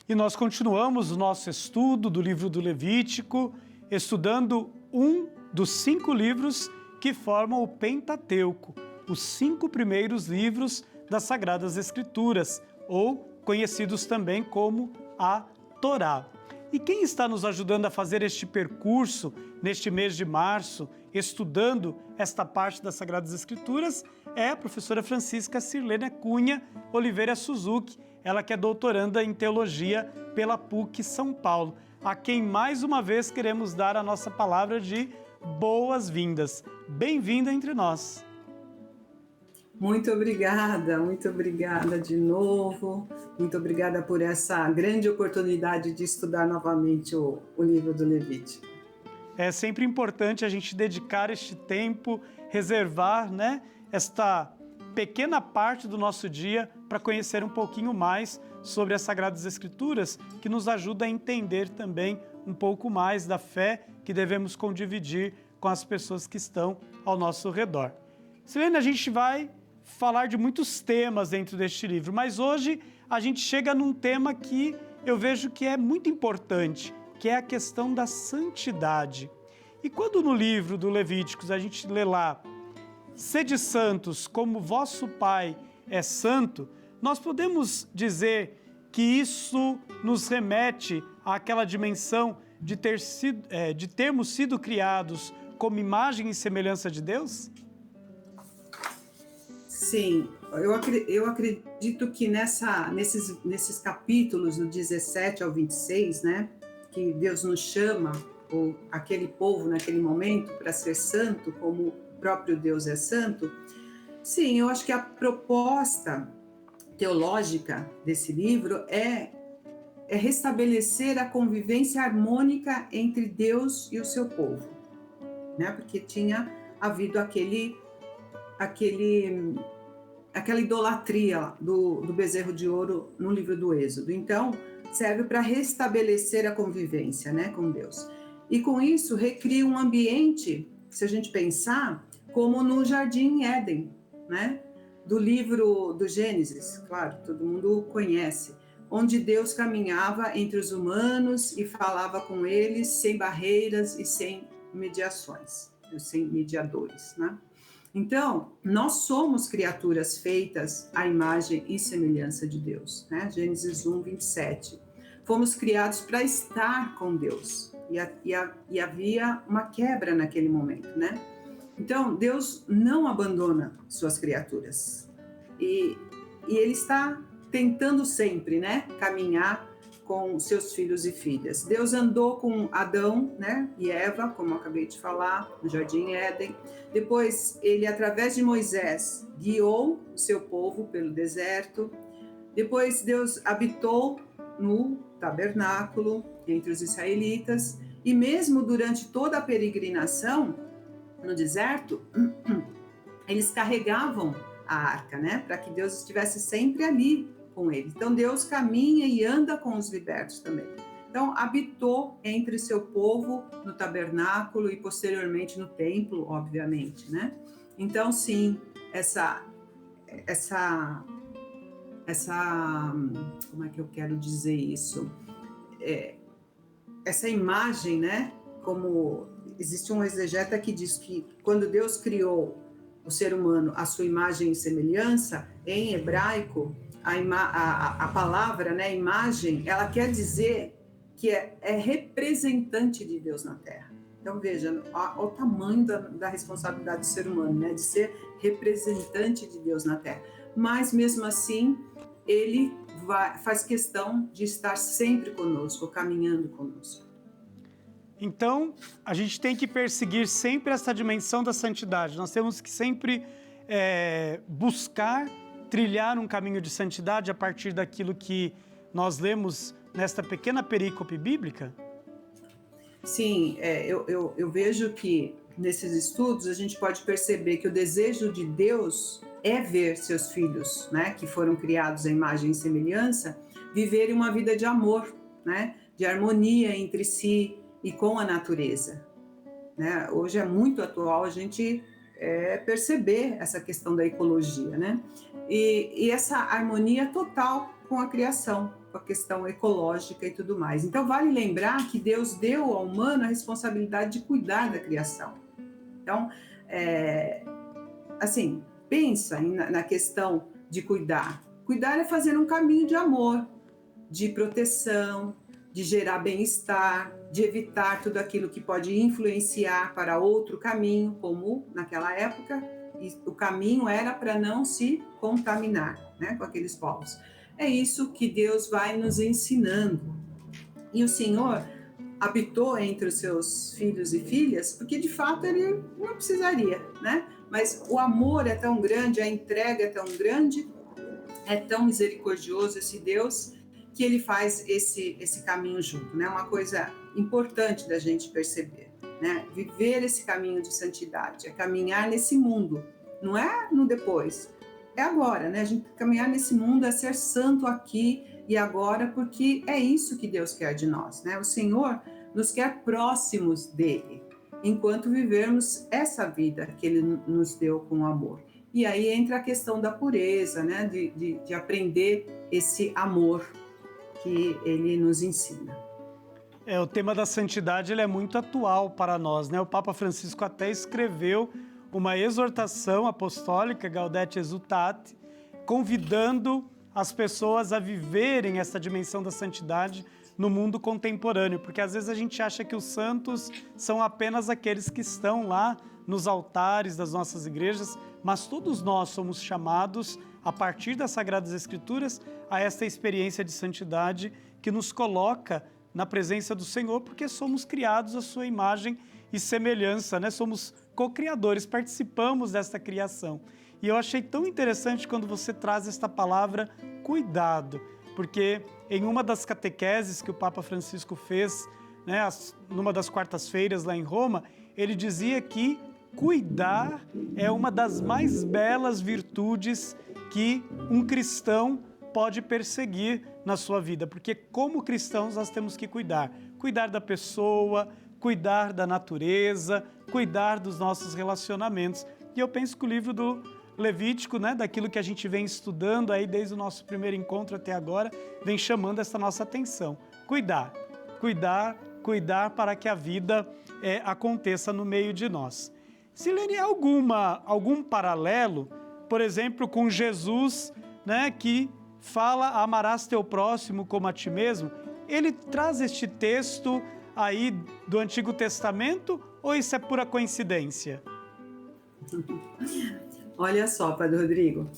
E nós continuamos o nosso estudo do livro do Levítico, estudando um dos 5 livros que formam o Pentateuco, os 5 primeiros livros das Sagradas Escrituras, ou conhecidos também como a Torá. E quem está nos ajudando a fazer este percurso neste mês de março, estudando esta parte das Sagradas Escrituras, é a professora Francisca Sirlene Cunha Oliveira Suzuki, ela que é doutoranda em Teologia pela PUC São Paulo, a quem mais uma vez queremos dar a nossa palavra de boas-vindas. Bem-vinda entre nós. Muito obrigada de novo. Muito obrigada por essa grande oportunidade de estudar novamente o livro do Levítico. É sempre importante a gente dedicar este tempo, reservar, esta pequena parte do nosso dia para conhecer um pouquinho mais sobre as Sagradas Escrituras, que nos ajuda a entender também um pouco mais da fé que devemos condividir com as pessoas que estão ao nosso redor. Sirlene, a gente vai falar de muitos temas dentro deste livro, mas hoje a gente chega num tema que eu vejo que é muito importante, que é a questão da santidade. E quando no livro do Levíticos a gente lê lá, sede santos como vosso Pai é santo, nós podemos dizer que isso nos remete àquela dimensão de termos sido criados como imagem e semelhança de Deus? Sim, eu acredito que nesses capítulos, do 17 ao 26, que Deus nos chama, ou aquele povo naquele momento, para ser santo, como o próprio Deus é santo, sim, eu acho que a proposta teológica desse livro é restabelecer a convivência harmônica entre Deus e o seu povo, porque tinha havido aquela idolatria do bezerro de ouro no livro do Êxodo. Então, serve para restabelecer a convivência, com Deus. E com isso, recria um ambiente, se a gente pensar, como no Jardim Éden, do livro do Gênesis, claro, todo mundo conhece, onde Deus caminhava entre os humanos e falava com eles sem barreiras e sem mediações, sem mediadores, Então, nós somos criaturas feitas à imagem e semelhança de Deus, Gênesis 1, 27. Fomos criados para estar com Deus, e havia uma quebra naquele momento, Então, Deus não abandona suas criaturas, e Ele está tentando sempre, caminhar com seus filhos e filhas. Deus andou com Adão, e Eva, como eu acabei de falar, no Jardim Éden. Depois, ele, através de Moisés, guiou o seu povo pelo deserto. Depois, Deus habitou no tabernáculo entre os israelitas. E mesmo durante toda a peregrinação no deserto, eles carregavam a arca, para que Deus estivesse sempre ali com ele. Então, Deus caminha e anda com os libertos também. Então, habitou entre seu povo no tabernáculo e posteriormente no templo, obviamente, Então, sim, essa como é que eu quero dizer isso? Essa imagem, como existe um exegeta que diz que quando Deus criou o ser humano à sua imagem e semelhança, em hebraico, a palavra, imagem, ela quer dizer que é representante de Deus na Terra. Então, veja, o tamanho da responsabilidade do ser humano, de ser representante de Deus na Terra. Mas, mesmo assim, ele faz questão de estar sempre conosco, caminhando conosco. Então, a gente tem que perseguir sempre essa dimensão da santidade. Nós temos que sempre buscar trilhar um caminho de santidade a partir daquilo que nós lemos nesta pequena perícope bíblica? Sim, eu vejo que nesses estudos a gente pode perceber que o desejo de Deus é ver seus filhos, que foram criados à imagem e semelhança, viverem uma vida de amor, de harmonia entre si e com a natureza. Hoje é muito atual a gente perceber essa questão da ecologia, e essa harmonia total com a criação. com a questão ecológica e tudo mais. Então, vale lembrar que Deus deu ao humano a responsabilidade de cuidar da criação. Então, assim, pensa na questão de cuidar. Cuidar é fazer um caminho de amor, de proteção, de gerar bem-estar, de evitar tudo aquilo que pode influenciar para outro caminho, como naquela época, o caminho era para não se contaminar, né, com aqueles povos. É isso que Deus vai nos ensinando. E o Senhor habitou entre os seus filhos e filhas, porque de fato ele não precisaria, né? Mas o amor é tão grande, a entrega é tão grande, é tão misericordioso esse Deus, que ele faz esse caminho junto, né? Uma coisa importante da gente perceber, né? Viver esse caminho de santidade, é caminhar nesse mundo, não é no depois, é agora, né? A gente caminhar nesse mundo é ser santo aqui e agora, porque é isso que Deus quer de nós, né? O Senhor nos quer próximos dele, enquanto vivermos essa vida que ele nos deu com amor. E aí entra a questão da pureza, né? De aprender esse amor que ele nos ensina. O tema da santidade ele é muito atual para nós, né? O Papa Francisco até escreveu uma exortação apostólica, Gaudete Exsultate, convidando as pessoas a viverem essa dimensão da santidade no mundo contemporâneo, porque às vezes a gente acha que os santos são apenas aqueles que estão lá nos altares das nossas igrejas, mas todos nós somos chamados, a partir das Sagradas Escrituras, a esta experiência de santidade que nos coloca na presença do Senhor, porque somos criados à sua imagem e semelhança, né? Somos co-criadores, participamos desta criação. E eu achei tão interessante quando você traz esta palavra cuidado, porque em uma das catequeses que o Papa Francisco fez, né, numa das quartas-feiras lá em Roma, ele dizia que cuidar é uma das mais belas virtudes que um cristão pode perseguir na sua vida, porque como cristãos nós temos que cuidar da pessoa, cuidar da natureza, cuidar dos nossos relacionamentos. E eu penso que o livro do Levítico, né, daquilo que a gente vem estudando aí desde o nosso primeiro encontro até agora, vem chamando essa nossa atenção. Cuidar para que a vida aconteça no meio de nós. Silene, algum paralelo, por exemplo, com Jesus, né, que fala amarás teu próximo como a ti mesmo? Ele traz este texto aí do Antigo Testamento ou isso é pura coincidência? Olha só, Padre Rodrigo,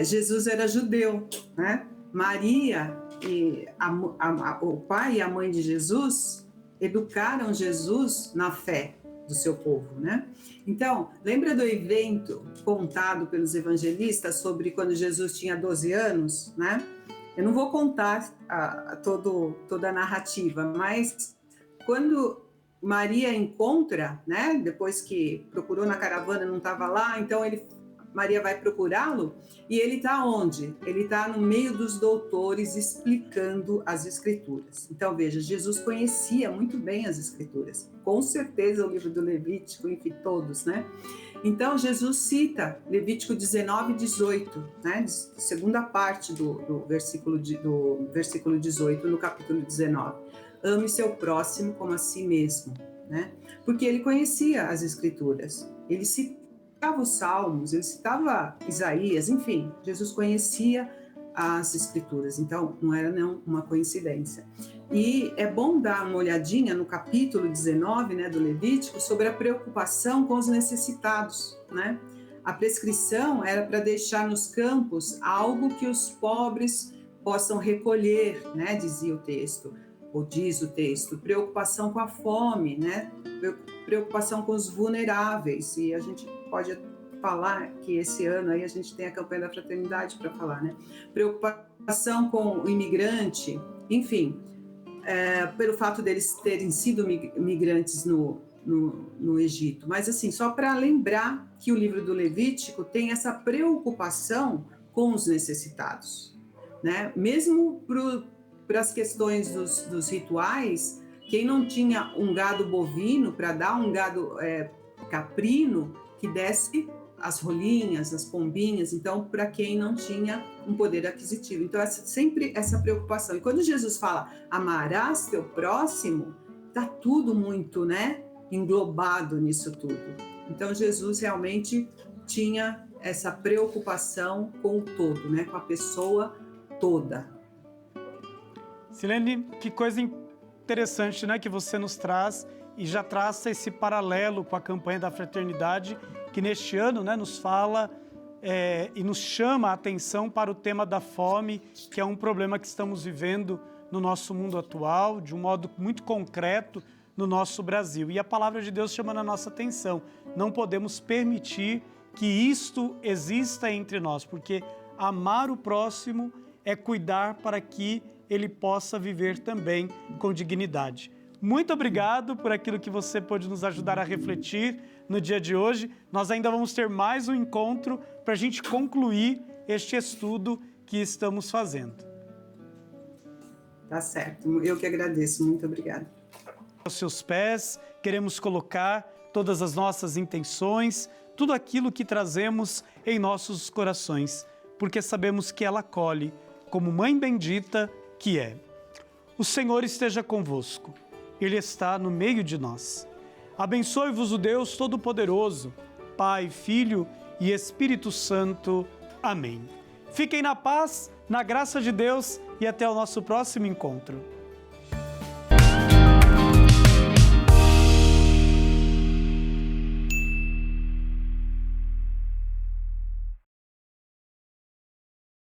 Jesus era judeu, né? Maria e o pai e a mãe de Jesus educaram Jesus na fé do seu povo, né? Então, lembra do evento contado pelos evangelistas sobre quando Jesus tinha 12 anos, né? Eu não vou contar toda a narrativa, mas quando Maria encontra, né? Depois que procurou na caravana, não estava lá, então Maria vai procurá-lo e ele está onde? Ele está no meio dos doutores explicando as Escrituras. Então, veja, Jesus conhecia muito bem as Escrituras. Com certeza o livro do Levítico, enfim, todos, né? Então, Jesus cita Levítico 19 e 18, né? Segunda parte do versículo 18, no capítulo 19. Ame seu próximo como a si mesmo, né? Porque ele conhecia as Escrituras. Ele citava os Salmos, ele citava Isaías, enfim, Jesus conhecia as Escrituras, então não era uma coincidência. E é bom dar uma olhadinha no capítulo 19, né, do Levítico, sobre a preocupação com os necessitados, né? A prescrição era para deixar nos campos algo que os pobres possam recolher, né, dizia o texto, ou diz o texto, preocupação com a fome, né? Preocupação com os vulneráveis, e a gente pode falar que esse ano aí a gente tem a campanha da fraternidade para falar, né? Preocupação com o imigrante, enfim, pelo fato deles terem sido migrantes no Egito. Mas assim, só para lembrar que o livro do Levítico tem essa preocupação com os necessitados, né? Mesmo para as questões dos rituais, quem não tinha um gado bovino para dar um gado caprino, que desse as rolinhas, as pombinhas, então, para quem não tinha um poder aquisitivo. Então, sempre essa preocupação. E quando Jesus fala, amarás teu próximo, está tudo muito, né, englobado nisso tudo. Então, Jesus realmente tinha essa preocupação com o todo, né, com a pessoa toda. Silene, que coisa interessante, né, que você nos traz e já traça esse paralelo com a campanha da fraternidade, que neste ano, né, nos fala e nos chama a atenção para o tema da fome, que é um problema que estamos vivendo no nosso mundo atual, de um modo muito concreto no nosso Brasil. E a palavra de Deus chamando a nossa atenção. Não podemos permitir que isto exista entre nós, porque amar o próximo é cuidar para que ele possa viver também com dignidade. Muito obrigado por aquilo que você pôde nos ajudar a refletir no dia de hoje. Nós ainda vamos ter mais um encontro para a gente concluir este estudo que estamos fazendo. Tá certo. Eu que agradeço. Muito obrigada. Aos seus pés, queremos colocar todas as nossas intenções, tudo aquilo que trazemos em nossos corações, porque sabemos que ela acolhe como mãe bendita que é. O Senhor esteja convosco. Ele está no meio de nós. Abençoe-vos o Deus Todo-Poderoso, Pai, Filho e Espírito Santo. Amém. Fiquem na paz, na graça de Deus e até o nosso próximo encontro.